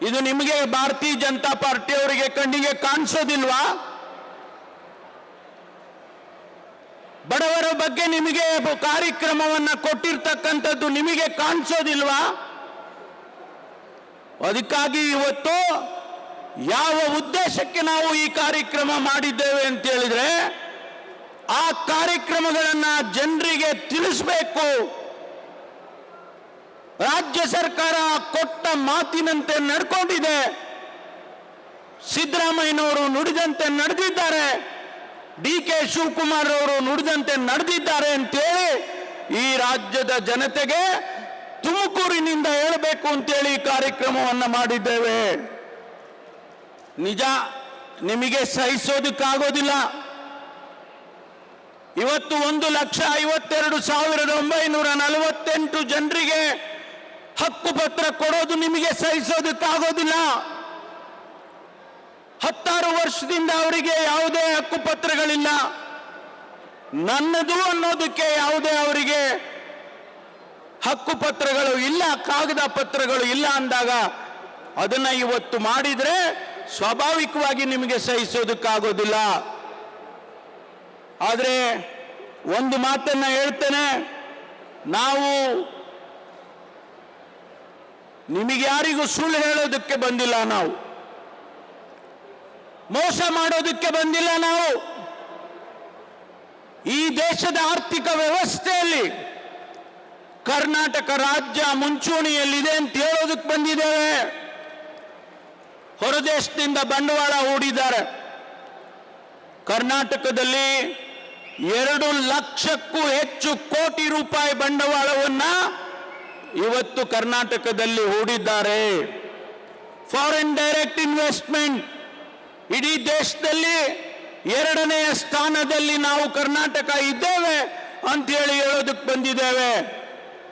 ಇದು ನಿಮಗೆ ಭಾರತೀಯ ಜನತಾ ಪಾರ್ಟಿಯವರಿಗೆ ಕಣ್ಣಿಗೆ ಕಾಣಿಸೋದಿಲ್ವಾ? ಬಡವರ ಬಗ್ಗೆ ನಿಮಗೆ ಕಾರ್ಯಕ್ರಮವನ್ನ ಕೊಟ್ಟಿರ್ತಕ್ಕಂಥದ್ದು ನಿಮಗೆ ಕಾಣಿಸೋದಿಲ್ವಾ? ಅದಕ್ಕಾಗಿ ಇವತ್ತು ಯಾವ ಉದ್ದೇಶಕ್ಕೆ ನಾವು ಈ ಕಾರ್ಯಕ್ರಮ ಮಾಡಿದ್ದೇವೆ ಅಂತ ಹೇಳಿದ್ರೆ, ಆ ಕಾರ್ಯಕ್ರಮಗಳನ್ನ ಜನರಿಗೆ ತಿಳಿಸಬೇಕು. ರಾಜ್ಯ ಸರ್ಕಾರ ಕೊಟ್ಟ ಮಾತಿನಂತೆ ನಡ್ಕೊಂಡಿದೆ. ಸಿದ್ದರಾಮಯ್ಯನವರು ನುಡಿದಂತೆ ನಡೆದಿದ್ದಾರೆ, ಡಿ.ಕೆ. ಶಿವಕುಮಾರ್ ಅವರು ನುಡಿದಂತೆ ನಡೆದಿದ್ದಾರೆ ಅಂತೇಳಿ ಈ ರಾಜ್ಯದ ಜನತೆಗೆ ತುಮಕೂರಿನಿಂದ ಹೇಳಬೇಕು ಅಂತೇಳಿ ಕಾರ್ಯಕ್ರಮವನ್ನು ಮಾಡಿದ್ದೇವೆ. ನಿಜ, ನಿಮಗೆ ಸಹಿಸೋದಕ್ಕಾಗೋದಿಲ್ಲ. ಇವತ್ತು 1,52,948 ಜನರಿಗೆ ಹಕ್ಕುಪತ್ರ ಕೊಡೋದು ನಿಮಗೆ ಸಹಿಸೋದಕ್ಕಾಗೋದಿಲ್ಲ. 16 ವರ್ಷದಿಂದ ಅವರಿಗೆ ಯಾವುದೇ ಹಕ್ಕುಪತ್ರಗಳಿಲ್ಲ. ನನ್ನದು ಅನ್ನೋದಕ್ಕೆ ಯಾವುದೇ ಅವರಿಗೆ ಹಕ್ಕುಪತ್ರಗಳು ಇಲ್ಲ, ಕಾಗದ ಪತ್ರಗಳು ಇಲ್ಲ ಅಂದಾಗ ಅದನ್ನ ಇವತ್ತು ಮಾಡಿದ್ರೆ ಸ್ವಾಭಾವಿಕವಾಗಿ ನಿಮಗೆ ಸಹಿಸೋದಕ್ಕಾಗೋದಿಲ್ಲ. ಆದರೆ ಒಂದು ಮಾತನ್ನ ಹೇಳ್ತೇನೆ, ನಾವು ನಿಮಗೆ ಯಾರಿಗೂ ಸುಳ್ಳು ಹೇಳೋದಕ್ಕೆ ಬಂದಿಲ್ಲ, ನಾವು ಮೋಸ ಮಾಡೋದಕ್ಕೆ ಬಂದಿಲ್ಲ. ನಾವು ಈ ದೇಶದ ಆರ್ಥಿಕ ವ್ಯವಸ್ಥೆಯಲ್ಲಿ ಕರ್ನಾಟಕ ರಾಜ್ಯ ಮುಂಚೂಣಿಯಲ್ಲಿದೆ ಅಂತ ಹೇಳೋದಕ್ಕೆ ಬಂದಿದ್ದೇವೆ. ಹೊರದೇಶದಿಂದ ಬಂಡವಾಳ ಹೂಡಿದ್ದಾರೆ. ಕರ್ನಾಟಕದಲ್ಲಿ 2 ಲಕ್ಷಕ್ಕೂ ಹೆಚ್ಚು ಕೋಟಿ ರೂಪಾಯಿ ಬಂಡವಾಳವನ್ನ ಇವತ್ತು ಕರ್ನಾಟಕದಲ್ಲಿ ಹೂಡಿದ್ದಾರೆ. ಫಾರಿನ್ ಡೈರೆಕ್ಟ್ ಇನ್ವೆಸ್ಟ್ಮೆಂಟ್ ಇಡೀ ದೇಶದಲ್ಲಿ 2ನೇ ಸ್ಥಾನದಲ್ಲಿ ನಾವು ಕರ್ನಾಟಕ ಇದ್ದೇವೆ ಅಂತ ಹೇಳೋದಕ್ಕೆ ಬಂದಿದ್ದೇವೆ.